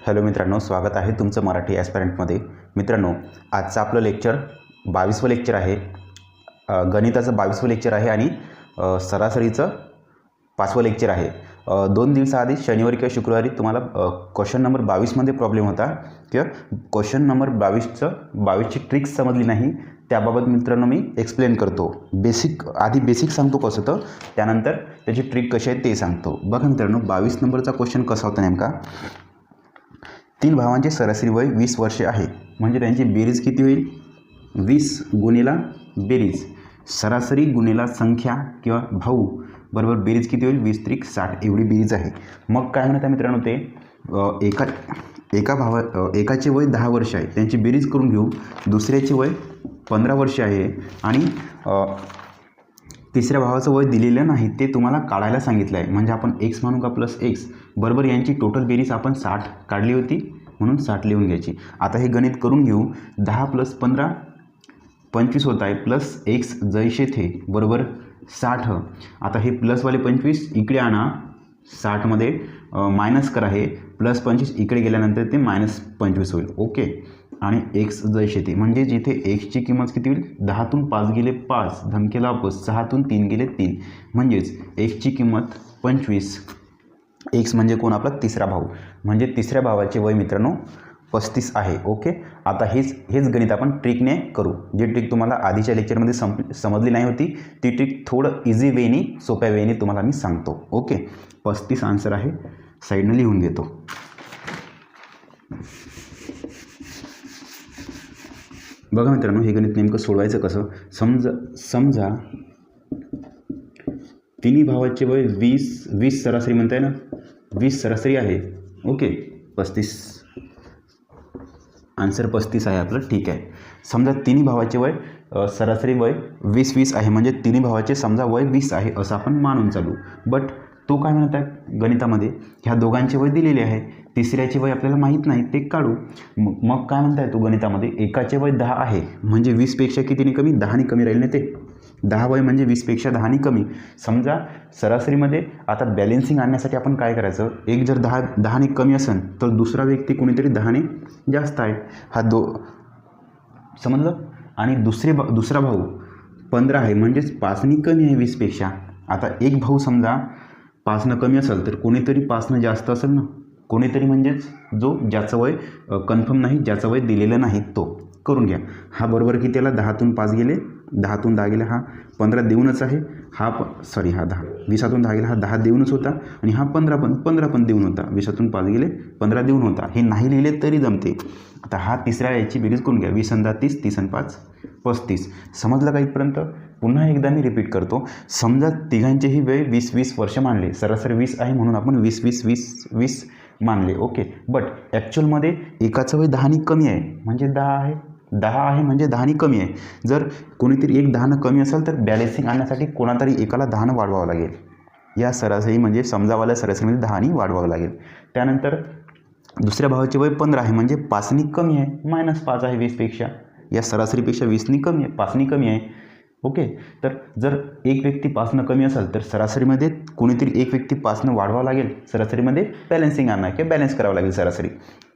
Hello मित्रांनो, स्वागत आहे तुमचं मराठी ॲस्पिरंटमध्ये. मित्रांनो, आजचं आपलं लेक्चर 22वं लेक्चर आहे. गणिताचं 22वं लेक्चर आहे आणि सरासरीचं 5वं लेक्चर आहे. 2 दिवसाआधी शनिवारी किंवा शुक्रवारी तुम्हाला क्वेश्चन नंबर 22मध्ये प्रॉब्लेम होता किंवा क्वेश्चन नंबर 22ची ट्रिक्स समजली नाही. त्याबाबत मित्रांनो मी एक्सप्लेन करतो. आधी बेसिक सांगतो कसं होतं, त्यानंतर त्याची ट्रिक कशी आहे ते सांगतो. बघा मित्रांनो, 22 नंबरचा क्वेश्चन कसा होता नेमका. 3 भावांचे सरासरी वय 20 वर्षे आहे, म्हणजे त्यांची बेरीज किती होईल? 20 गुणिला बेरीज सरासरी गुणिला संख्या किंवा भाऊ बरोबर बेरीज किती होईल? 20 त्रिक 60 एवढी बेरीज आहे. मग काय म्हणत आहे मित्रांनो, ते एकाचे वय 10 वर्ष आहे, त्यांची बेरीज करून घेऊ. दुसऱ्याचे वय 15 वर्ष आहे आणि तिसऱ्या भावाचं वय दिलेलं नाही, ते तुम्हाला काढायला सांगितलं आहे. म्हणजे आपण एक्स मानू का प्लस एक्स बरोबर यांची टोटल बेरीज आपण 60 काढली होती, म्हणून 60 लिहून घ्यायची. आता हे गणित करून घेऊ. 10 + 15 25 होत आहे, प्लस एक्स जैसे थे बरोबर 60. आता हे प्लसवाले 25 इकडे आणा, 60मध्ये मायनस करा, हे प्लस 25 इकडे गेल्यानंतर ते -25 होईल. ओके. आणि एक्स जैसे थे म्हणजे जिथे एक्सची किंमत किती होईल? 10तून 5 गेले 5, धमकेला वापस 6तून 3 गेले 3, म्हणजेच एक्सची किंमत 25. एक्स म्हणजे कोण? आपला तिसरा भाऊ. म्हणजे तिसऱ्या भावाचे वय मित्रांनो 35 आहे. ओके. आता हेच गणित आपण ट्रिकने करू. जी ट्रिक तुम्हाला आधीच्या लेक्चरमध्ये समजली नाही होती, ती ट्रिक थोडं इझी वेनी, सोप्या वेनी तुम्हाला मी सांगतो. ओके. 35 आन्सर आहे, साईडनं लिहून घेतो. बघा मित्रांनो, हे गणित नेमकं सोडवायचं कसं. समजा तिन्ही भावाचे वय 20 सरासरी म्हणताय ना, 20 सरासरी आहे. ओके. 35 आन्सर 35 आहे आपलं. ठीक आहे. समजा तिन्ही भावाचे वय सरासरी वय 20 आहे, म्हणजे तिन्ही भावाचे समजा वय 20 आहे असं आपण मानून चालू. बट तो काय म्हणत आहे गणितामध्ये, ह्या दोघांचे वय दिलेले आहे, तिसऱ्याचे वय आपल्याला माहीत नाही, ते काढू. मग काय म्हणताय तो गणितामध्ये, एकाचे वय 10 आहे, म्हणजे 20पेक्षा कितीने कमी? 10ने कमी राहील ना ते. 10 वय म्हणजे 20पेक्षा 10ने कमी. समजा सरासरीमध्ये आता बॅलेन्सिंग आणण्यासाठी आपण काय करायचं, एक जर 10ने कमी असेल तर दुसरा व्यक्ती कोणीतरी 10ने जास्त आहे, हा समजलं. आणि दुसरा भाऊ 15 आहे, म्हणजेच 5ने कमी आहे 20पेक्षा. आता एक भाऊ समजा 5ने कमी असेल तर कोणीतरी 5ने जास्त असेल ना, कोणीतरी म्हणजेच ज्याचं वय कन्फर्म नाही, ज्याचं वय दिलेलं नाही, तो करून घ्या. हा बरोबर की त्याला 10तून 5 गेले, 10तून 10 गेले, हा 15 देऊनच आहे, हा 10 20तून 10 गेला, हा 10 देऊनच होता, आणि हा 15 पण देऊन होता, 20तून 5 गेले 15 देऊन होता. हे नाही लिहिले तरी जमते. आता हा तिसऱ्या याची बेरीज करून घ्या. 20 आणि 10 30, 30 आणि 5 35. समजलं का इथपर्यंत? पुन्हा एकदा मी रिपीट करतो. समजा तिघांचेही वय 20 वर्ष मानले, सरासरी 20 आहे म्हणून आपण 20 मानले. ओके. बट ॲक्च्युअलमध्ये एकाचं वय 10ने कमी आहे, म्हणजे 10 आहे म्हणजे 10ने कमी आहे. जर कोणीतरी एक 10ने कमी असेल तर बॅलेन्सिंग आणण्यासाठी कोणातरी एकाला 10ने वाढवावं लागेल. या सरासरी म्हणजे समजावाल्या सरासरीमध्ये 10ने वाढवावं लागेल. त्यानंतर दुसऱ्या भावाचे वय 15 आहे, म्हणजे 5ने कमी आहे, -5 आहे 20पेक्षा. या सरासरीपेक्षा 20ने कमी आहे, 5ने कमी आहे. ओके. तर जर एक व्यक्ती 5ने कमी असेल तर सरासरीमध्ये कोणीतरी एक व्यक्ती 5ने वाढवावं लागेल. सरासरीमध्ये बॅलेन्सिंग आणा किंवा बॅलन्स करावं लागेल सरासरी,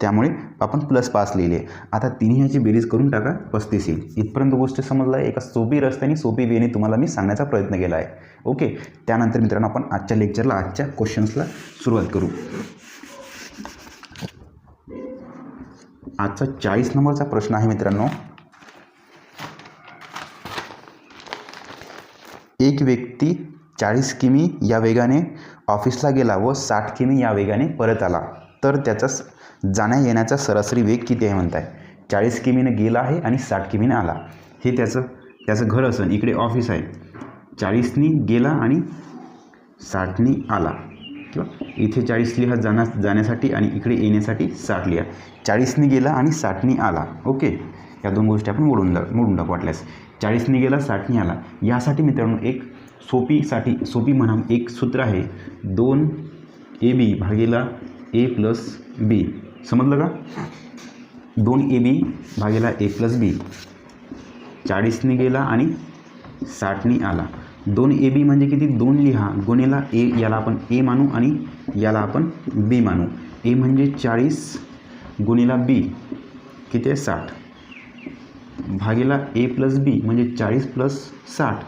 त्यामुळे आपण +5 लिहिले. आता तिन्ही ह्याची बेरीज करून टाका, 35 येईल. इथपर्यंत गोष्ट समजला आहे. एका सोपी रस्त्याने सोपी वेने तुम्हाला मी सांगण्याचा प्रयत्न केला आहे. ओके. त्यानंतर मित्रांनो आपण आजच्या लेक्चरला, आजच्या क्वेश्चन्सला सुरुवात करू. आजचा 40 नंबरचा प्रश्न आहे मित्रांनो. एक व्यक्ती 40 किमी या वेगाने ऑफिसला गेला व 60 किमी या वेगाने परत आला, तर त्याचा जाण्या येण्याचा सरासरी वेग किती आहे म्हणताय. 40 किमीने गेला आहे आणि 60 किमीने आला. हे त्याचं घर असेल, इकडे ऑफिस आहे. 40ने गेला आणि 60ने आला, किंवा इथे 40 लिहा जाण्यासाठी आणि इकडे येण्यासाठी 60 लिहा. 40ने गेला आणि 60ने आला. ओके. या दोन गोष्टी आपण मोडून टाकू वाटल्यास. 40ने गेला 60ने आला. यासाठी मित्रांनो एक सोपी म्हणा एक सूत्र आहे, 2AB भागिला A + B. समजलं का? 2AB भागिला A + B. 40ने गेला आणि 60ने आला. 2AB म्हणजे किती? 2 लिहा, गुणिला A, याला आपण A मानू आणि याला आपण B मानू. A म्हणजे 40 गुणिला बी किती आहे 60 भागीला ए प्लस बी म्हणजे 40 प्लस 60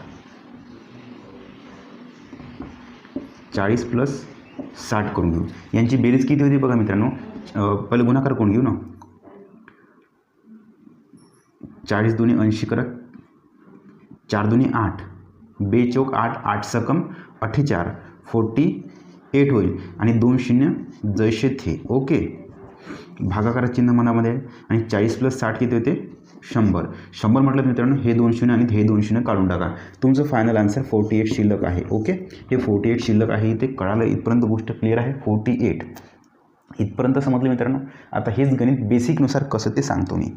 40 प्लस 60 करून घेऊ. यांची बेरीज किती होती बघा मित्रांनो. पहिले गुणाकार करून घेऊ ना. 40 दुनी 80 करा 4 दुनी 8 बे चौक 8 8 सकम 48 48 होईल आणि 2 शून्य जैसे थे. ओके भागाकारात चिन्ह मनामध्ये आहे आणि 40 प्लस 60 किती होते 100. 100 म्हटलं मित्रांनो हे 2 शून्य आणि हे 2 शून्य काढून टाका. तुमचं फायनल आन्सर 48 शिल्लक आहे. ओके हे 48 शिल्लक आहे. इथे कळालं इथपर्यंत गोष्ट क्लिअर आहे. 48 इथपर्यंत समजलं मित्रांनो. आता हेच गणित बेसिकनुसार कसं ते सांगतो मी.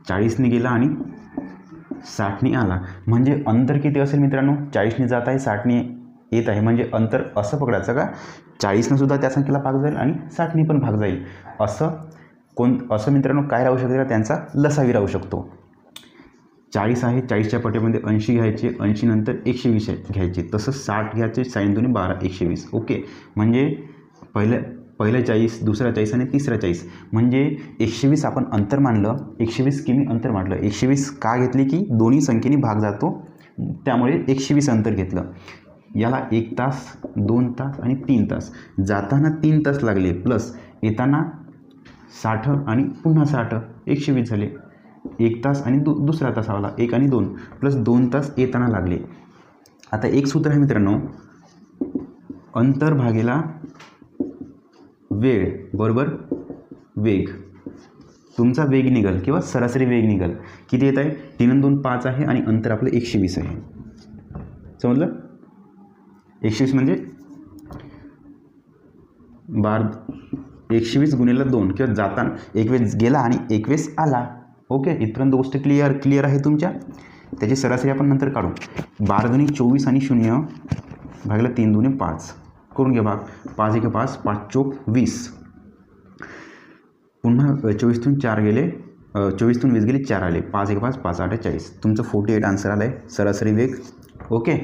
40ने गेला आणि 60ने आला म्हणजे अंतर किती असेल मित्रांनो. 40ने जात आहे 60ने येत आहे म्हणजे अंतर असं पकडायचं का 40ने सुद्धा त्या संख्येला भाग जाईल आणि 60ने पण भाग जाईल असं मित्रांनो काय राहू शकते का त्यांचा लसावी राहू शकतो. 40 आहे 40च्या पटीमध्ये 80 घ्यायचे 80 नंतर 120 घ्यायचे तसं 60 घ्यायचे 60 दुनी 12 120. ओके म्हणजे पहिला 40 दुसरा 40 आणि तिसरा 40 म्हणजे 120 आपण अंतर मानलं 120 किमी अंतर मानलं. 120 का घेतली की दोन्ही संख्येने भाग जातो त्यामुळे 120 अंतर घेतलं. याला 1 तास 2 तास आणि 3 तास जाताना 3 तास लागले प्लस येताना 60 आणि पुन्हा 60 120 झाले. 1 तास आणि दुसरा तास आला 1 आणि 2 प्लस 2 तास येताना लागले. आता एक सूत्र आहे मित्रांनो अंतर भागेला वेळ बरोबर वेग. तुमचा वेग निघाल किंवा सरासरी वेग निघाल किती येत आहे 3 आणि 2 5 आहे आणि अंतर आपलं 120 आहे. समजलं 120 म्हणजे 120 गुणिले 2 किंवा जाताना 1 गेला आणि 1 आला. ओके इथपर्यंत गोष्ट क्लिअर आहे तुमच्या. त्याची सरासरी आपण नंतर काढू. 12 दुनी 24 आणि 0 भागला 3 दुनी 5 करून घ्या भाग. 5 1 5 5 चौक 20 पुन्हा 24तून 4 गेले 24तून 20 गेले 4 आले 5 1 5 5 8 40. तुमचं 48 आन्सर आलं आहे सरासरी वेग. ओके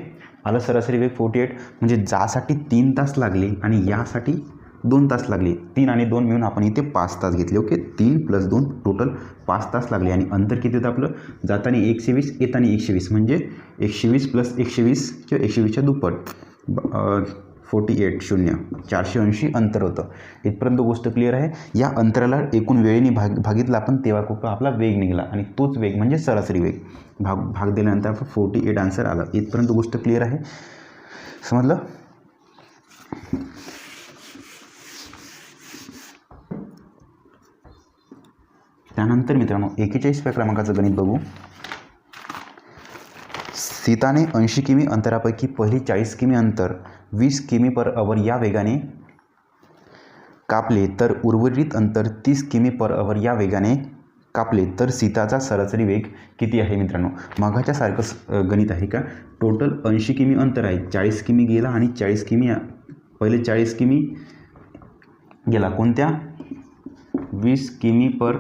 आलं सरासरी वेग 48 म्हणजे जासाठी 3 तास लागले आणि यासाठी 2 तास लागले. 3 आणि 2 मिळून आपण इथे 5 तास घेतले. ओके 3 प्लस 2 टोटल 5 तास लागले आणि अंतर किती होतं आपलं जाताना 120 येताना 120 म्हणजे 120 प्लस 120 किंवा 120च्या दुप्पट 48 0 480 अंतर होतं. इथपर्यंत गोष्ट क्लिअर आहे. या अंतराला एकूण वेळेने भागितला आपण तेव्हा खूप आपला वेग निघाला आणि तोच वेग म्हणजे सरासरी वेग. भाग दिल्यानंतर आपण 48 आन्सर आला. इथपर्यंत गोष्ट क्लिअर आहे. समजलं. त्यानंतर मित्रांनो 41व्या क्रमांकाचं गणित बघू. सीताने 80 किमी अंतरापैकी पहिली 40 किमी अंतर 20 किमी पर अवर या वेगाने कापले तर उर्वरित अंतर 30 किमी पर अवर या वेगाने कापले तर सीताचा सरासरी वेग किती आहे मित्रांनो. मगाच्या सारखंच गणित आहे का. टोटल 80 किमी अंतर आहे 40 किमी गेला आणि 40 किमी पहिले 40 किमी गेला कोणत्या 20 किमी पर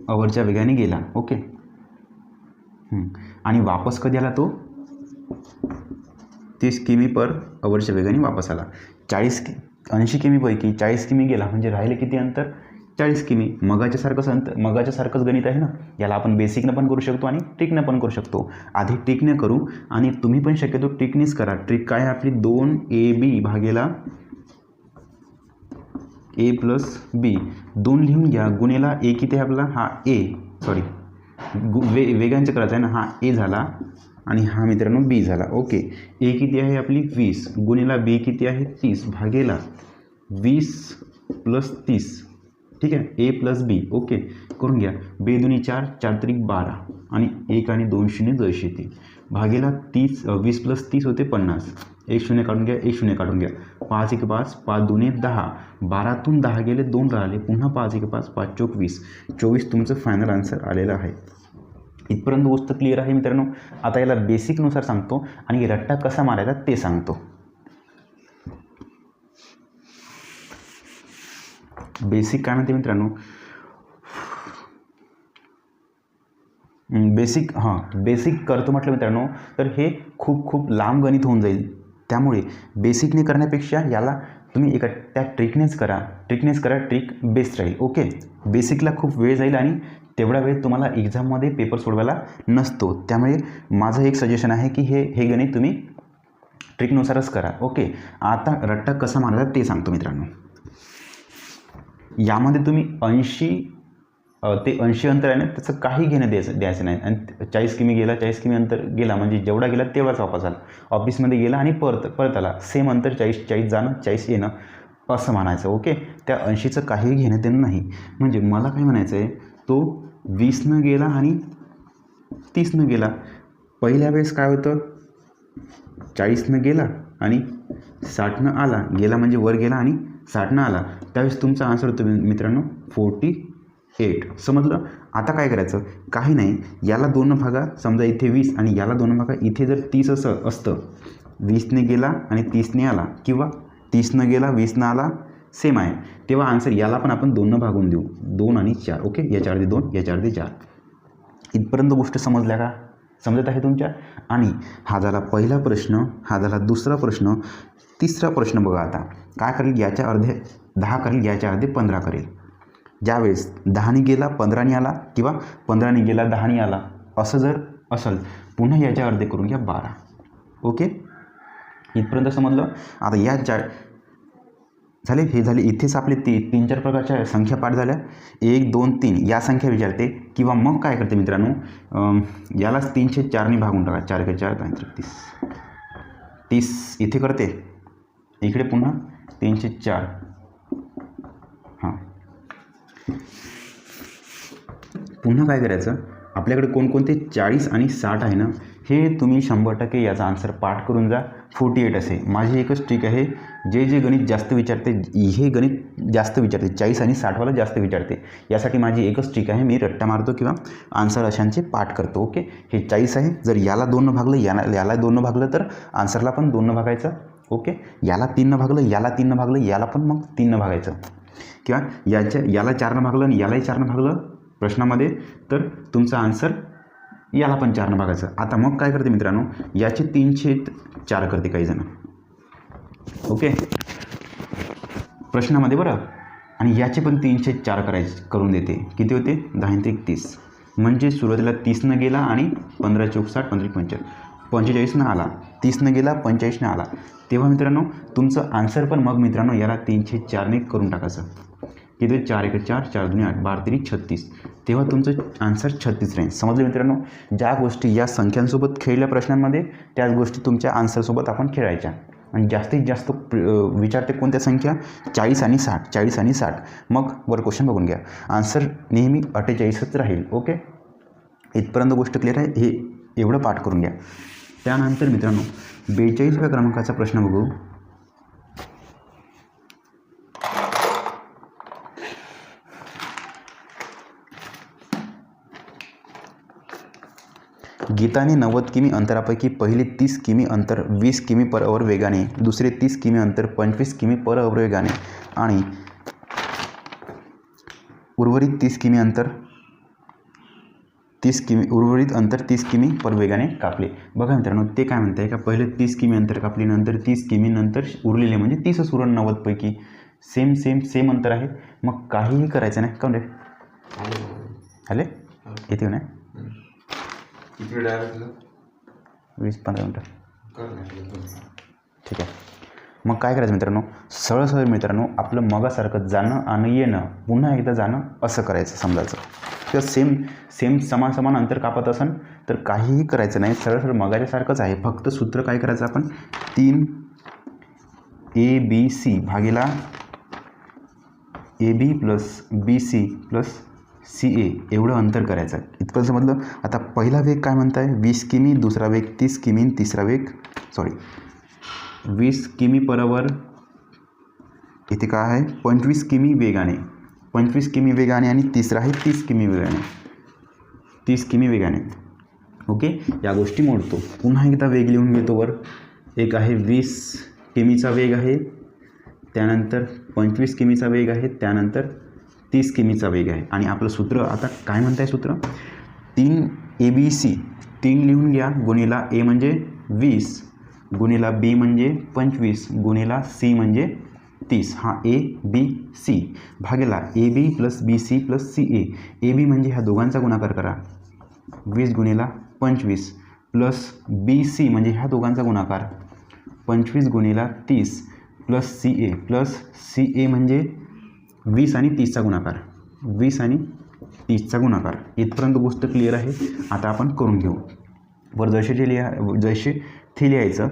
अवरच्या वेगाने गेला. ओके आणि वापस कधी आला तो 30 किमी पर अवरच्या वेगाने वापस आला. 80 किमीपैकी 40 किमी गेला म्हणजे राहिले किती अंतर 40 किमी. मगाच्यासारखंच गणित आहे ना. याला आपण बेसिकनं पण करू शकतो आणि ट्रिकनं पण करू शकतो. आधी ट्रिकनं करू आणि तुम्ही पण शक्यतो ट्रिकनेच करा. ट्रिक काय आहे आपली 2AB भागेला ए प्लस बी 2 लिहून घ्या गुणेला ए किती आहे आपला हा ए सॉरी वेगांचं करायचं आहे ना. हा ए झाला आणि हा मित्रांनो बी झाला. ओके ए किती आहे आपली 20 गुणेला बी किती आहे 30 भागेला 20 प्लस 30 ठीक आहे ए प्लस बी. ओके करून घ्या. बे दुनी 4 4 त्रिक 12 आणि 1 आणि 2 शून्य जशी ती भागेला 20 प्लस 30 होते 50. 1 शून्य काढून घ्या 1 शून्य काढून घ्या. 5 1 5 5 2 10 12तून 10 गेले 2 राहिले पुन्हा 5 1 5 5 चौक 20 24 तुमचं फायनल आन्सर आलेलं आहे. इथपर्यंत गोष्ट क्लिअर आहे मित्रांनो. आता याला बेसिकनुसार सांगतो आणि रट्टा कसा मारायचा ते सांगतो. बेसिक काय म्हणते मित्रांनो बेसिक करतो म्हटलं मित्रांनो तर हे खूप लांब गणित होऊन जाईल. त्यामुळे बेसिकने करण्यापेक्षा याला तुम्ही एका त्या ट्रिकनेच करा, ट्रिक बेस्ट राहील. ओके, बेसिकला खूप वेळ जाईल आणि तेवढा वेळ तुम्हाला एक्झाममध्ये पेपर सोडवायला नसतो. त्यामुळे माझं एक सजेशन आहे की हे गणित तुम्ही ट्रिकनुसारच करा. ओके, आता रट्टा कसा मारायचा ते सांगतो मित्रांनो. यामध्ये तुम्ही 80 ते 80 अंतर आहे ना, त्याचं काही घेणं द्यायचं नाही. आणि 40 किमी गेला, 40 किमी अंतर गेला म्हणजे जेवढा गेला तेवढाच वापस आला. ऑफिसमध्ये गेला आणि परत आला, सेम अंतर 40 जाणं 40 येणं असं म्हणायचं. ओके, त्या 80चं काहीही घेणं देणं नाही. म्हणजे मला काय म्हणायचं आहे, तो 20नं गेला आणि 30नं गेला. पहिल्या वेळेस काय होतं, 40नं गेला आणि 60नं आला, गेला म्हणजे वर गेला आणि 60नं आला. त्यावेळेस तुमचा आन्सर होतो मित्रांनो 48. समजलं. आता काय करायचं, काही नाही, याला 2 भागा, समजा इथे 20 आणि याला 2 भागा, इथे जर 30 असं असतं, 20ने गेला आणि 30ने आला किंवा 30नं गेला 20नं आला, सेम आहे, तेव्हा आन्सर याला पण आपण 2 भागून देऊ. 2 आणि 4. ओके, याच्यावरती 2, याच्यावरती 4. इथपर्यंत गोष्ट समजल्या का, समजत आहे तुमच्या? आणि हा झाला पहिला प्रश्न, हा झाला दुसरा प्रश्न. तिसरा प्रश्न बघा. आता काय करेल, याच्या अर्धे 10 करेल, याच्या अर्धे 15 करेल. ज्यावेळेस 10ने गेला 15ने आला किंवा 15ने गेला 10ने आला असं जर असेल, पुन्हा याच्या अर्धे करून घ्या 12. ओके, इथपर्यंत समजलं. आता या झाले, हे झाले. इथेच आपले 3-4 प्रकारच्या संख्या पाठ झाल्या. 1, 2, 3 या संख्या विचारते. किंवा मग काय करते मित्रांनो, यालाच 304ने भागून टाका. 4 × 4 = 30 इथे करते, इकडे पुन्हा 304. हां, पुन्हा काय करायचं, आपल्याकडे कोणकोणते 40 आणि 60 आहे ना, हे तुम्ही 100% याचा आन्सर पाठ करून जा. 48 असे. माझी एकच ट्रिक आहे, जे गणित जास्त विचारते, हे गणित जास्त विचारते, 40 आणि 60वाला जास्त विचारते, यासाठी माझी एकच ट्रिक आहे, मी रट्टा मारतो किंवा आन्सर अशांचे पाठ करतो. ओके, हे 40 आहे, जर याला 2 भागलं, याला 2 भागलं तर आन्सरला पण 2 भागायचं. ओके, याला 3 भागलं, याला 3 भागलं, याला पण मग 3 भागायचं. किंवा याला 4 भागलं आणि यालाही 4 भागलं प्रश्नामध्ये, तर तुमचा आन्सर याला पण 4 भागायचं. आता मग काय करते मित्रांनो, याचे 304 करते काही जण. ओके, प्रश्नामध्ये बरं, आणि याचे पण 304 करून देते. किती होते, 10 × 30. म्हणजे सुरुवातीला 30नं गेला आणि 15 × 4 = 60, 45नं आला, 30नं गेला 45नं आला. तेव्हा मित्रांनो तुमचं आन्सर पण मग मित्रांनो याला 304ने करून टाकायचं. किती, 4 × 4 = 4, 2 = 8, 12 × 3 = 36. तेव्हा तुमचं आन्सर 36 राहील. समजलं मित्रांनो. ज्या गोष्टी या संख्यांसोबत खेळल्या प्रश्नांमध्ये, त्याच गोष्टी तुमच्या आन्सरसोबत आपण खेळायच्या. आणि जास्तीत जास्त विचारते कोणत्या संख्या, 40 आणि 60, 40 आणि 60. मग वर क्वेश्चन बघून घ्या, आन्सर नेहमी 48च राहील. ओके, इथपर्यंत गोष्ट क्लिअर आहे. हे एवढं पाठ करून घ्या. त्यानंतर मित्रांनो 42व्या क्रमांकाचा प्रश्न बघू. गीताने 90 किमी अंतरापैकी पहिले 30 किमी अंतर 20 किमी/h वेगाने, दुसरे 30 किमी अंतर 25 किमी/h वेगाने आणि उर्वरित 30 किमी अंतर 30 किमी पर वेगाने कापले. बघा मित्रांनो, ते काय म्हणत आहे का, पहिले 30 किमी अंतर कापले, नंतर 30 किमी, नंतर उरलेले म्हणजे 30च उरण 90पैकी. सेम अंतर आहे. मग काहीही करायचं नाही. का म्हणजे आले येते नाही, 20-15 मिनटं. ठीक आहे. मग काय करायचं मित्रांनो, सरळ मित्रांनो आपलं मगासारखं जाणं आणि येणं, पुन्हा एकदा जाणं असं करायचं समजायचं. किंवा सेम समान अंतर कापत असेल तर काहीही करायचं नाही, सरळ मगाच्यासारखंच आहे. फक्त सूत्र काय करायचं आपण, 3ABC भागीला AB + BC + CA एवढं अंतर करायचं. इतकं समजलं. आता पहिला वेग काय म्हणत आहे, 20 किमी, दुसरा वेग 30 किमी, तिसरा वेग 20 किमी/h. इथे काय आहे, 25 किमी वेगाने, 25 किमी वेगाने, आणि तिसरा आहे 30 किमी वेगाने, 30 किमी वेगाने. ओके, या गोष्टी मोडतो. पुन्हा एकदा वेग लिहून घेतो वर. एक आहे 20 किमीचा वेग आहे, त्यानंतर 25 किमीचा वेग आहे, त्यानंतर 30 किमीचा वेग आहे. आणि आपलं सूत्र आता काय म्हणत आहे, सूत्र 3ABC, 3 लिहून घ्या, गुणिला A म्हणजे 20 गुणिला बी म्हणजे 25 गुणिला सी म्हणजे 30. हा ए बी सी भागेला A B plus B C plus C A. A B म्हणजे ह्या दोघांचा गुणाकार करा 20 गुणिला 25 प्लस बी सी म्हणजे ह्या दोघांचा गुणाकार 25 गुणिला 30 प्लस सी ए म्हणजे 20 आणि 30चा गुणाकार 20 आणि 30चा गुणाकार. इथपर्यंत गोष्ट क्लिअर आहे. आता आपण करून घेऊ. वर जसे ते लिहायचं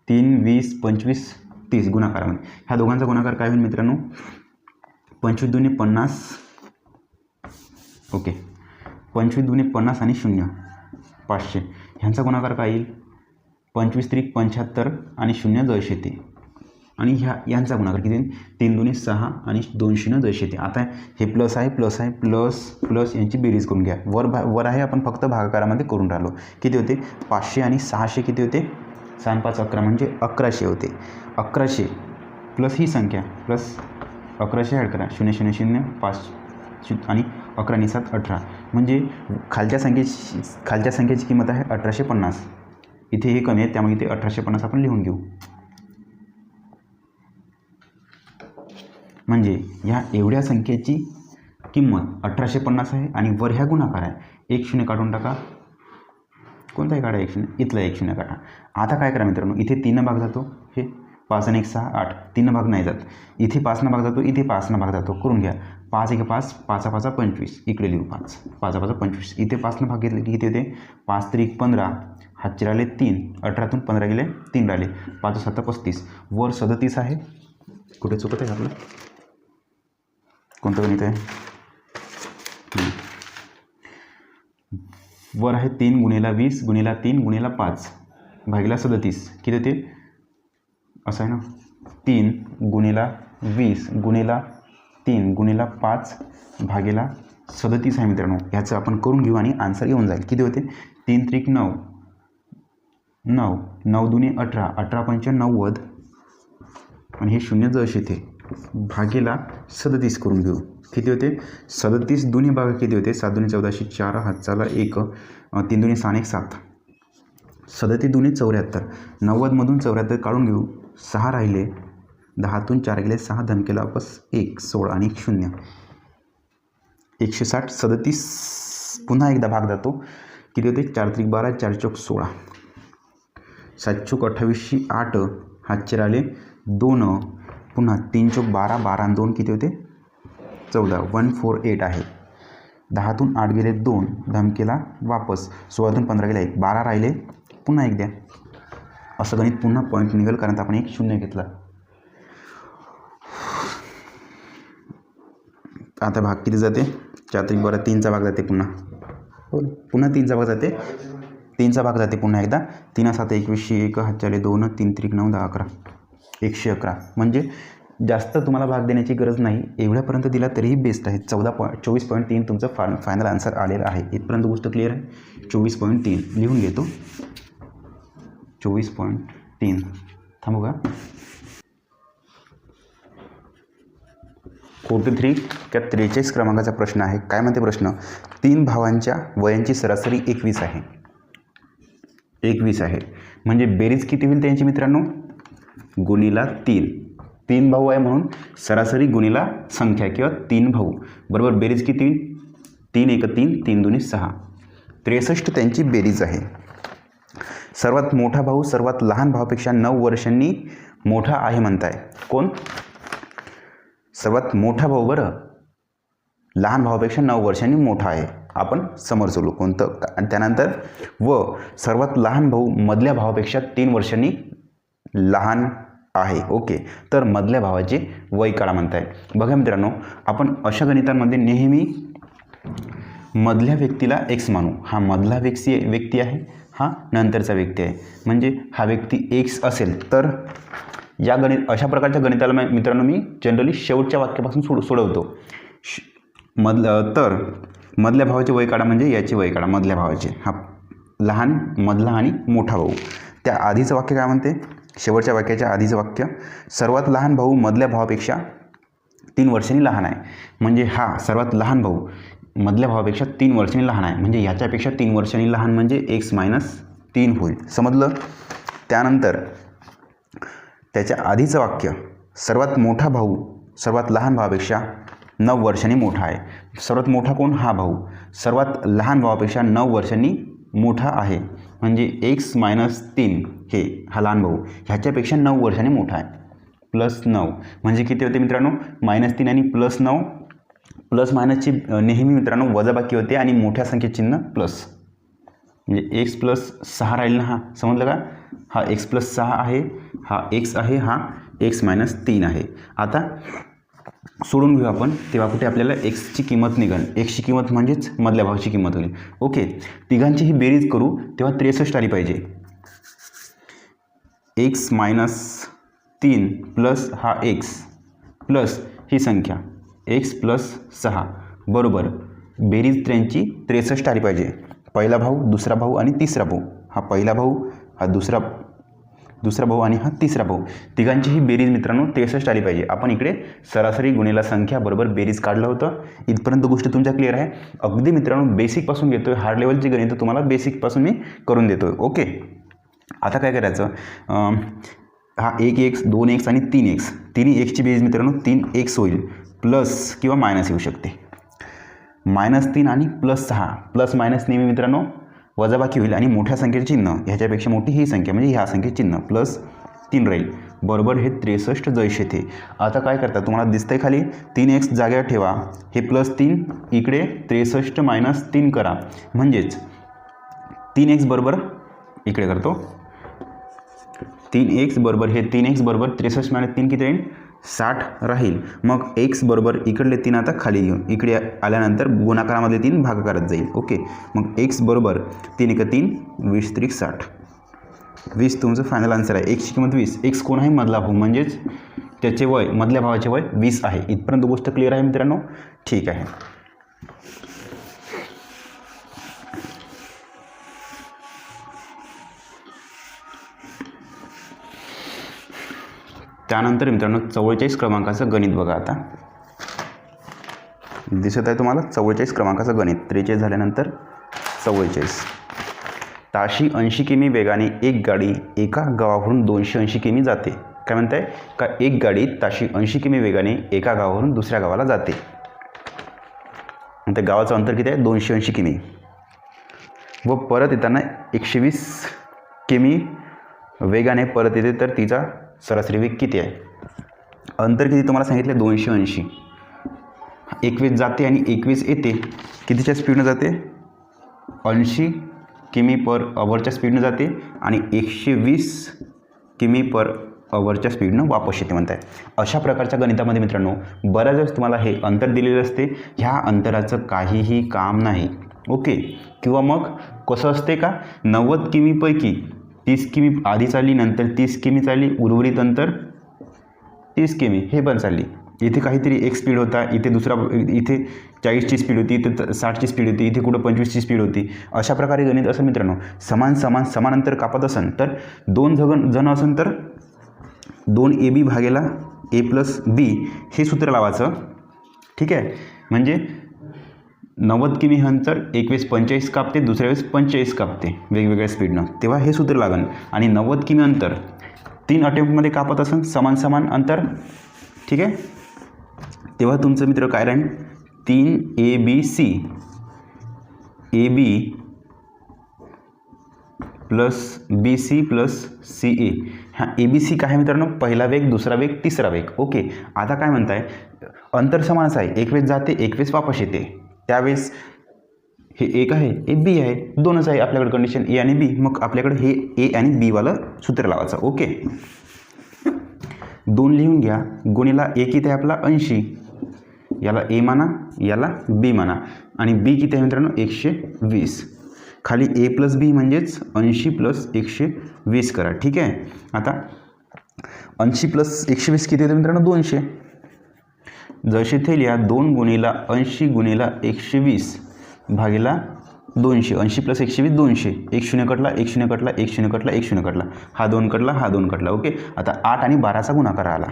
3 20 25 30 गुणाकारामध्ये. ह्या दोघांचा गुणाकार काय होईल मित्रांनो 25 दुने 50. ओके 25 दुने 50 आणि 0 500. ह्यांचा गुणाकार काय येईल 25 त्रिक 75 आणि 0 जळशे ते. आणि यांचा गुणाकार किती 3 दुने 6 आणि 2 0 जळशे ते. आता हे प्लस आहे प्लस यांची बेरीज करून घ्या. वर आहे आपण फक्त भागाकारामध्ये करून राहिलो. किती होते 500 आणि 600 किती होते 6 आणि 5 11 म्हणजे 1100 होते. 1100 प्लस ही संख्या प्लस 1100 ॲड करा 0 0 0 5 आणि 11 आणि 7 18 म्हणजे खालच्या संख्येची किंमत आहे 1850. इथे हे कमी आहे त्यामुळे इथे 1850 आपण लिहून घेऊ. म्हणजे ह्या एवढ्या संख्येची किंमत 1850 आहे आणि वर ह्या गुणाकार आहे. 1 0 काढून टाका. कोणताही काढा 1 0 इथला 1 0 काढा. आता काय करा मित्रांनो इथे 3 भाग जातो. हे 5 आणि 1 6 8 3 भाग नाही जात. इथे 5 भाग जातो इथे 5 भाग जातो. करून घ्या 5 1 5 5 5 25 इकडे लिहू 5 5 5 25. इथे 5 भाग घेतले किती होते 5 3 15 हातचे राहिले 3 18तून 15 गेले 3 राहिले 5 7 35 वर 37 आहे. कुठे चुकत आहे आपलं कोणतं गणित आहे वर आहे 3 गुणिला 20 गुणिला 3 गुणिला 5 भागिला 37 किती होते असं आहे ना 3 गुणिला 20 गुणिला 3 गुणिला 5 भागिला 37 आहे मित्रांनो. ह्याचं आपण करून घेऊ आणि आन्सर येऊन जाईल. किती होते 3 त्रिक 9 9 9 दुने 18 18 पंच 90 आणि हे 0 जळशे ते भागेला 37 करून घेऊ. किती होते 37 दोन्ही भाग किती होते 7 दुने 14 4 हातचाला 1 3 दुने 6 1 7 37 दुने 74 90मधून 74 काढून घेऊ 6 राहिले 10तून 4 गेले 6 धन केला वापस 1 16 आणि 1 0 160 37 पुन्हा एकदा भाग जातो. किती होते 4 त्रिक 12 4 चौक 16 7 चौक 28 8 हातचे राहिले 2 पुन्हा 3 चौक 12 12 आणि 2 किती होते 14 148 आहे. 10तून 8 गेले 2 धम केला वापस 16तून 15 गेले 1 12 राहिले पुन्हा 1 द्या. असं गणित पुन्हा पॉईंट निघेल कारण आपण 1 0 घेतला. आता भाग किती जाते 4 त्रिक 12 3चा भाग जाते पुन्हा 3चा भाग जाते 3चा भाग जाते पुन्हा एकदा 3 7 21 1 हातच्याले 2 3 त्रिक 9 10 11 111 म्हणजे जास्त तुम्हाला भाग देण्याची गरज नाही. एवढ्यापर्यंत दिला तरीही बेस्ट आहे. 24.3 तुमचं फायनल आन्सर आलेलं आहे. इथपर्यंत गोष्ट क्लिअर आहे. 24.3 लिहून घेतो 24.3 थांबू का 43 त्या 43 क्रमांकाचा प्रश्न आहे. काय म्हणते प्रश्न 3 भावांच्या वयांची सरासरी 21 आहे 21 आहे म्हणजे बेरीज किती होईल त्यांची मित्रांनो गुणिला 3 भाऊ आहे म्हणून सरासरी गुणिला संख्या किंवा 3 भाऊ बरोबर बेरीज किती 3 1 3 3 2 6 63 त्यांची बेरीज आहे. सर्वात मोठा भाऊ सर्वात लहान भावापेक्षा 9 वर्षांनी मोठा आहे म्हणताय. कोण सर्वात मोठा भाऊ बरं लहान भावापेक्षा 9 वर्षांनी मोठा आहे. आपण समोर चलू कोणतं आणि त्यानंतर व सर्वात लहान भाऊ मधल्या भावापेक्षा 3 वर्षांनी लहान आहे. ओके तर मधल्या भावाचे वय काढा म्हणताय. बघा मित्रांनो आपण अशा गणितांमध्ये नेहमी मधल्या व्यक्तीला एक्स मानू. हा मधला व्यक्ती आहे हा नंतरचा व्यक्ती आहे म्हणजे हा व्यक्ती एक्स असेल तर या अशा प्रकारच्या गणिताला मित्रांनो मी जनरली शेवटच्या वाक्यापासून सोडवतो. तर मधल्या भावाचे वय काढा म्हणजे याचे वय काढा मधल्या भावाचे हा लहान मधला आणि मोठा भाऊ. त्या आधीचं वाक्य काय म्हणते शेवटच्या वाक्याच्या आधीचं वाक्य सर्वात लहान भाऊ मधल्या भावापेक्षा 3 वर्षांनी लहान आहे म्हणजे हा सर्वात लहान भाऊ मधल्या भावापेक्षा 3 वर्षांनी लहान आहे म्हणजे याच्यापेक्षा 3 वर्षांनी लहान म्हणजे एक्स मायनस 3 होईल. समजलं. त्यानंतर त्याच्या आधीचं वाक्य, सर्वात मोठा भाऊ सर्वात लहान भावापेक्षा 9 वर्षांनी मोठा आहे. सर्वात मोठा कोण? हा भाऊ. सर्वात लहान भावापेक्षा 9 वर्षांनी मोठा आहे म्हणजे x-3 हे हा लहान भाऊ ह्याच्यापेक्षा 9 वर्षांनी मोठा आहे. +9 म्हणजे किती होते मित्रांनो? -3 आणि +9. प्लस मायनसची नेहमी मित्रांनो वजाबाकी होते आणि मोठ्या संख्येचे चिन्ह प्लस, म्हणजे x+6 राहील ना. हा समजलं का? हा x+6 आहे, हा x आहे, हा x-3 आहे. आता सोडून घेऊ आपण, तेव्हा कुठे आपल्याला एक्सची किंमत निघेल. एक्सची किंमत म्हणजेच मधल्या भावाची किंमत होईल. ओके. तिघांची ही बेरीज करू तेव्हा 63 आली पाहिजे. x-3 प्लस हा x प्लस ही संख्या x+6 बरोबर बेरीज त्यांची 63 आली पाहिजे. पहिला भाऊ, दुसरा भाऊ आणि तिसरा भाऊ. हा पहिला भाऊ, हा दुसरा भाऊ आणि हा तिसरा भाऊ. तिघांची ही बेरीज मित्रांनो 63 आली पाहिजे. आपण इकडे सरासरी गुणिला संख्या बरोबर बेरीज काढलं होतं. इथपर्यंत गोष्ट तुमच्या क्लिअर आहे. अगदी मित्रांनो बेसिकपासून घेतोय, हार्ड लेवलची गणितं तुम्हाला बेसिकपासून मी करून देतोय. ओके. आता काय करायचं? हा 1x 2x आणि 3x, तिन्ही एक्सची बेरीज मित्रांनो 3x होईल. प्लस किंवा मायनस येऊ शकते. -3 आणि +6. प्लस मायनस नेहमी मित्रांनो वजाबाकी होईल आणि मोठ्या संख्येचे चिन्ह ह्याच्यापेक्षा मोठी ही संख्या म्हणजे ह्या संख्येचे चिन्ह +3 राहील. बरोबर हे 63 जैसे थे. आता काय करता? तुम्हाला दिसतंय खाली 3x जागेवर ठेवा, हे +3 इकडे 63 - 3 करा म्हणजेच 3x बरोबर इकडे करतो. 3x बरोबर हे 3x बरोबर 63 - 3 किती राहील? 60 राहील. मग x बरोबर इकडले 3 आता खाली घेऊन इकडे आल्यानंतर गुणाकारामध्ये 3 भागाकारात जाईल. ओके. मग x बरोबर 3 × 3 20 × 3 60. 20 तुमचं फायनल आन्सर आहे. एक्सची किंमत 20. एक्स कोण आहे? मधला भाऊ, म्हणजेच त्याचे वय, मधल्या भावाचे वय 20 आहे. इथपर्यंत गोष्ट क्लिअर आहे मित्रांनो? ठीक आहे. त्यानंतर मित्रांनो 44 क्रमांकाचं गणित बघा. आता दिसत आहे तुम्हाला 44 क्रमांकाचं गणित. 43 झाल्यानंतर 44. ताशी 80 किमी वेगाने एक गाडी एका गावावरून 280 किमी जाते. काय म्हणताय? का एक गाडी ताशी 80 किमी वेगाने एका गावावरून दुसऱ्या गावाला जाते. त्या गावाचं अंतर किती आहे? 280 किमी. व परत येताना 120 किमी वेगाने परत येते, तर तिचा सरासरी वेग किती आहे? अंतर किती तुम्हाला सांगितलं? 280. 21 जाते आणि 21 येते. कितीच्या स्पीडनं जाते? 80 किमी/अवरच्या स्पीडनं जाते आणि 120 किमी/अवरच्या स्पीडनं वापस येते म्हणताय. अशा प्रकारच्या गणितामध्ये मित्रांनो बऱ्याच वेळेस तुम्हाला हे अंतर दिलेलं असते. ह्या अंतराचं काहीही काम नाही. ओके. किंवा मग कसं असते का? 90 किमीपैकी 30 किमी आधी चालली, नंतर 30 किमी चालली, उर्वरित अंतर 30 किमी हे पण चालली. इथे काहीतरी एक स्पीड होता, इथे दुसरा, इथे 40ची स्पीड होती, इथे 60ची स्पीड होती, इथे कुठं 25ची स्पीड होती. अशा प्रकारे गणित असं मित्रांनो समान अंतर कापत असन तर 2 जण असन तर 2ab भागेला a+b हे सूत्र लावायचं. ठीक आहे. म्हणजे 90 किमी अंतर एक वेळेस 45 कापते, दुसऱ्या वेळेस 45 कापते वेगवेगळ्या स्पीडनं, तेव्हा हे सूत्र लागेल. आणि 90 किमी अंतर 3 अटेम्प्टमध्ये कापत असन समान अंतर. ठीक आहे. तेव्हा तुमचं मित्र काय राहील? 3abc ab + bc + ca. हा abc काय आहे मित्रांनो? पहिला वेग, दुसरा वेग, तिसरा वेग. ओके. आता काय म्हणताय? अंतर समानच आहे. एक वेळेस जाते, एक वेळेस वापस येते. त्यावेळेस हे एक आहे, हे बी आहे, दोनच आहे आपल्याकडे कंडिशन ए आणि बी. मग आपल्याकडे हे ए आणि बी वालं सूत्र लावायचं. ओके. 2 लिहून घ्या. गुणिला ए किती आहे आपला? 80. याला ए माना, याला बी माना. आणि बी किती आहे मित्रांनो? 120. खाली ए + बी म्हणजेच 80 + 120 करा. ठीक आहे. आता 80 + 120 किती होते मित्रांनो? 200. जसे ते लिहा 2 गुणिला 80 गुणिला 120 भागीला 200. 80 + 120 200. 1 0 कटला, 1 0 कटला, 1 0 कटला, 1 0 कटला. हा 2 कटला, हा 2 कटला. ओके. आता 8 आणि 12चा गुणाकार आला.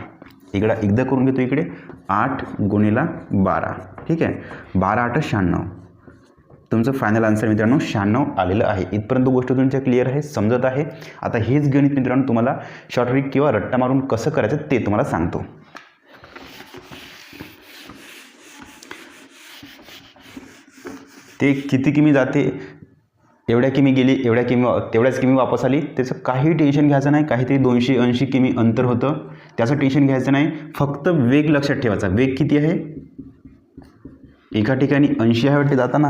एकदा करून घेतो इकडे. 8 गुणिला 12. ठीक आहे. 12 × 8 = 96. तुमचं फायनल आन्सर मित्रांनो 96 आलेलं आहे. इथपर्यंत गोष्ट तुमच्या क्लिअर आहे, समजत आहे. आता हेच गणित मित्रांनो तुम्हाला शॉर्ट ट्रिक किंवा रट्टा मारून कसं करायचं ते तुम्हाला सांगतो. ते किती किमी जाते, एवढ्या किमी गेली, तेवढ्याच किमी वापस आली, त्याचं काही टेन्शन घ्यायचं नाही. काहीतरी 280 किमी अंतर होतं, त्याचं टेन्शन घ्यायचं नाही. फक्त वेग लक्षात ठेवायचा. वेग किती आहे, एका ठिकाणी 80 आहे वाटते, जाताना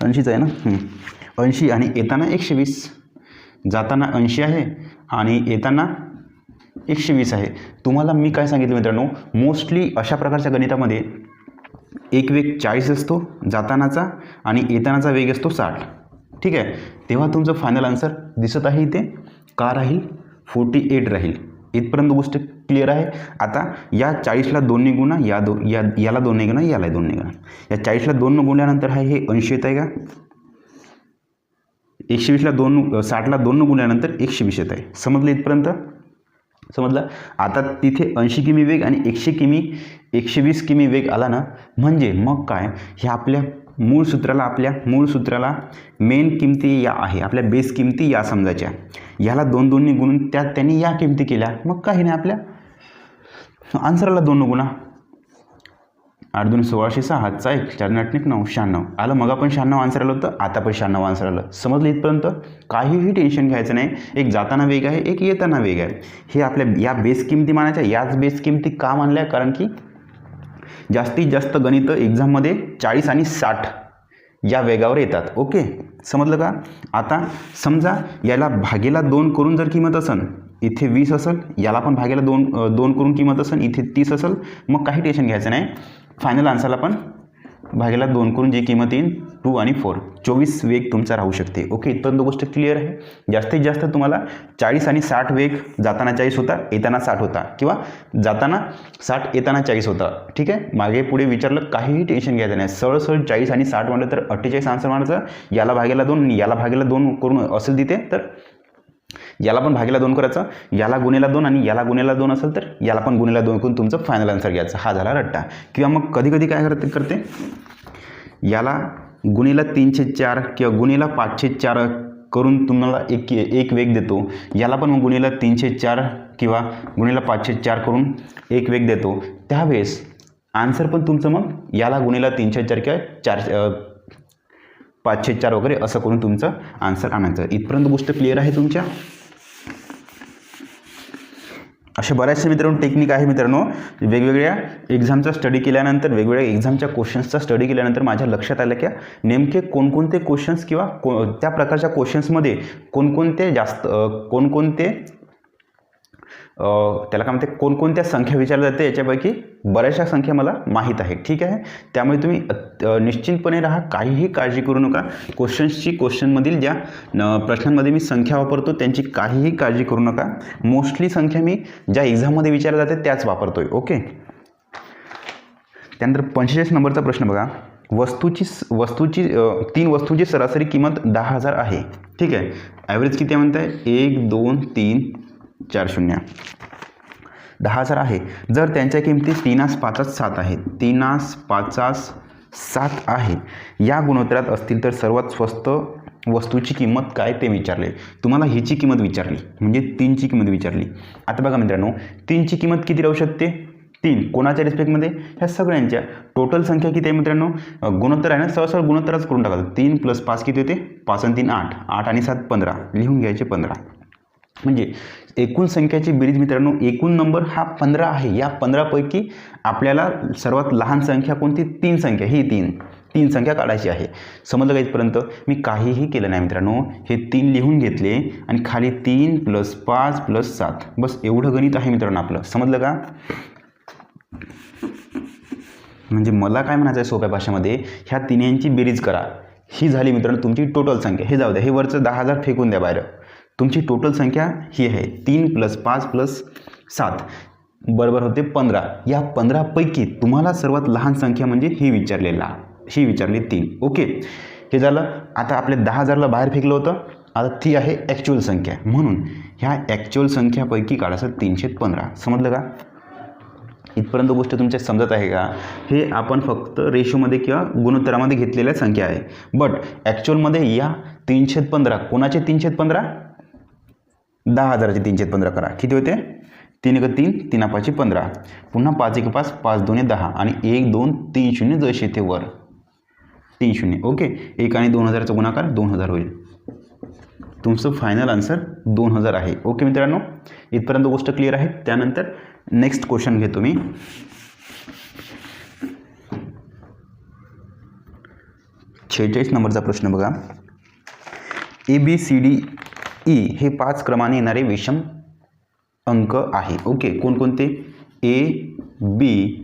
80च आहे ना, 80 आणि येताना 120. जाताना 80 आहे आणि येताना 120 आहे. तुम्हाला मी काय सांगितलं मित्रांनो, मोस्टली अशा प्रकारच्या गणितामध्ये एक वेग 40 असतो जातानाचा आणि येतानाचा वेग असतो 60. ठीक आहे, तेव्हा तुमचं फायनल आन्सर दिसत आहे इथे का राहील, 48 राहील. इथपर्यंत गोष्ट क्लिअर आहे. आता या 40ला 2ने गुणा, याला 2ने गुणा, याला 2ने गुणा. या 40ला 2 गुणल्यानंतर आहे हे 80 येत आहे का, 120ला 2, 60ला 2 गुणल्यानंतर 120 येत आहे. समजलं इथपर्यंत, समजलं. आता तिथे 80 किमी वेग आणि 120 किमी वेग आला ना, म्हणजे मग काय, हे आपल्या मूळ सूत्राला मेन किमती या आहे, आपल्या बेस किमती या समजायच्या. याला 2ने गुणून त्यांनी या किमती केल्या, मग काही नाही, आपल्या आन्सरला 2 गुणा. 8 2 16, 6 1 4 8 9 96 आलं. मग आपण 96 आन्सर आलं होतं, आता पण 96 आन्सर आलं. समजलं इथपर्यंत, काहीही टेन्शन घ्यायचं नाही. एक जाताना वेग आहे, एक येताना वेग आहे. हे आपल्या या बेस किमती मानायच्या. याच बेस किमती का मानल्या, कारण की जास्तीत जास्त गणितं एक्झाममध्ये 40 आणि 60 या वेगावर येतात. ओके, समजलं का. आता समजा याला भागेला 2 करून जर किंमत असेल, इथे 20 असेल, याला पण भागेला 2 करून किंमत असेल, इथे 30 असेल, मग काही टेन्शन घ्यायचं नाही. फायनल आन्सरला पण भागेला 2 करून जी किंमत येईल 2 आणि 4, 24 वेग तुमचा राहू शकते. ओके, इथपर्यंत गोष्ट क्लिअर आहे. जास्तीत जास्त तुम्हाला 40 आणि 60 वेग, जाताना 40 होता, येताना 60 होता, किंवा जाताना 60 येताना 40 होता. ठीक आहे, मागे पुढे विचारलं, काहीही टेन्शन घ्यायचं नाही. सरळ 40 आणि 60 म्हटलं तर 48 आन्सर मानायचं. याला भागेला 2 आणि याला भागेला 2 करून असेल तिथे, तर याला पण भागेला 2 करायचं, याला गुणेला 2 आणि याला गुणेला 2 असेल तर याला पण गुणेला 2 करून तुमचं फायनल आन्सर घ्यायचं. हा झाला रट्टा. किंवा मग कधी कधी काय करते, याला गुणेला 3/4 किंवा गुणेला 5/4 करून तुम्हाला एक वेग देतो. याला पण मग गुणेला 3/4 किंवा गुणेला 5/4 करून एक वेग देतो. त्यावेळेस आन्सर पण तुमचं मग याला गुणेला 3/4 किंवा 5/4 वगैरे असं करून तुमचं आन्सर आणायचं. इथपर्यंत गोष्ट क्लिअर आहे तुमच्या. अशा बऱ्याचशा मित्रांनो टेक्निक आहे मित्रांनो. वेगवेगळ्या एक्झामचा स्टडी केल्यानंतर, वेगवेगळ्या एक्झामच्या क्वेश्चन्सचा स्टडी केल्यानंतर माझ्या लक्षात आलं की नेमके कोणकोणते क्वेश्चन्स किंवा त्या प्रकारच्या क्वेश्चन्समध्ये कोणकोणते त्याला काय म्हणते, कोणकोणत्या संख्या विचारल्या जाते, याच्यापैकी बऱ्याचशा संख्या मला माहीत आहे. ठीक आहे, त्यामुळे तुम्ही निश्चिंतपणे राहा, काहीही काळजी करू नका. क्वेश्चनमधील ज्या प्रश्नांमध्ये मी संख्या वापरतो त्यांची काहीही काळजी करू नका. मोस्टली संख्या मी ज्या एक्झाममध्ये विचारल्या जाते त्याच वापरतोय. ओके, त्यानंतर 45 नंबरचा प्रश्न बघा. तीन वस्तूंची सरासरी किंमत 10,000 आहे. ठीक आहे, ॲव्हरेज किती आहे म्हणताय, 1 2 3 4 0, 10,000 आहे. जर त्यांच्या किमती 3 5 7 आहेत, 3 5 7 आहे, या गुणोत्तरात असतील तर सर्वात स्वस्त वस्तूची किंमत काय ते विचारले. तुम्हाला हिची किंमत विचारली म्हणजे 3ची किंमत विचारली. आता बघा मित्रांनो, 3ची किंमत किती राहू शकते, 3 कोणाच्या रिस्पेक्टमध्ये, ह्या सगळ्यांच्या. टोटल संख्या किती आहे मित्रांनो, गुणोत्तर आहे ना, सरळ गुणोत्तरच करून टाकायचं. 3 + 5 किती होते, 5 आणि 3 8, 8 आणि 7 15, लिहून घ्यायचे 15. म्हणजे एकूण संख्याची बेरीज मित्रांनो, एकूण नंबर हा 15 आहे. या 15पैकी आपल्याला सर्वात लहान संख्या कोणती, 3 संख्या, ही 3 संख्या काढायची आहे. समजलं का इथपर्यंत. मी काहीही केलं नाही मित्रांनो, हे 3 लिहून घेतले आणि खाली 3 + 5 + 7, बस एवढं गणित आहे मित्रांनो आपलं. समजलं का. म्हणजे मला काय म्हणायचं आहे सोप्या भाषेमध्ये, ह्या तिन्यांची बेरीज करा. ही झाली मित्रांनो तुमची टोटल संख्या. हे जाऊ द्या, हे वरचं 10,000 फेकून द्या बाहेर. तुमची टोटल संख्या ही आहे 3 + 5 + 7 बरोबर होते 15. या 15पैकी तुम्हाला सर्वात लहान संख्या म्हणजे ही विचारली 3. ओके, हे झालं. आता आपल्या 10,000ला बाहेर फेकलं होतं, आता ती आहे ॲक्च्युअल संख्या. म्हणून ह्या ॲक्च्युअल संख्यापैकी काढायचं 315. समजलं का. इथपर्यंत गोष्ट तुमच्या समजत आहे का? हे आपण फक्त रेशोमध्ये किंवा गुणोत्तरामध्ये घेतलेल्या संख्या आहे. बट ॲक्च्युअलमध्ये या 3/15 कोणाचे 3/15? 10,000चे 3/15 करा. किती होते? 3 × 3 3 5 15. पुन्हा 5 × 5 5 2 10 आणि 1 2 3 0 जसे ते वर 3 0. ओके, 1 आणि 2000चा गुणाकार 2000 होईल. तुमचं फायनल आन्सर 2000 आहे. ओके मित्रांनो, इथपर्यंत गोष्ट क्लिअर आहे. त्यानंतर नेक्स्ट क्वेश्चन घेतो मी. 46 नंबरचा प्रश्न बघा. ABCDE हे 5 क्रमाने येणारे विषम अंक आहे. ओके, कोणकोणते? ABCDE.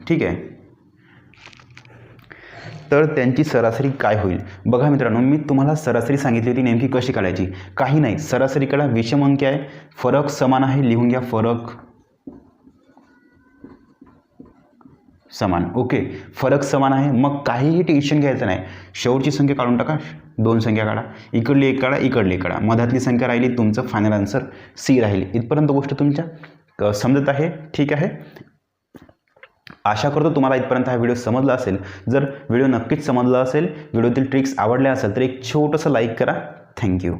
ठीक आहे, तर त्यांची सरासरी काय होईल? बघा मित्रांनो, मी तुम्हाला सरासरी सांगितली होती नेमकी कशी काढायची. काही नाही, सरासरी काढा. विषम अंक आहे, फरक समान आहे, लिहून घ्या फरक समान. ओके, फरक समान आहे, मग काहीही टेन्शन घ्यायचं नाही. शेवटची संख्या काढून टाका, 2 संख्या काढा, इकडली एक काढा, इकडली एक काढा, मधातली संख्या राहिली, तुमचं फायनल आन्सर C राहील. इथपर्यंत गोष्ट तुमच्या समजत आहे? ठीक आहे, आशा करतो तुम्हाला इथपर्यंत हा व्हिडिओ समजला असेल. जर व्हिडिओ नक्कीच समजला असेल, व्हिडिओतील ट्रिक्स आवडल्या असेल तर एक छोटंसं लाईक करा. थँक्यू.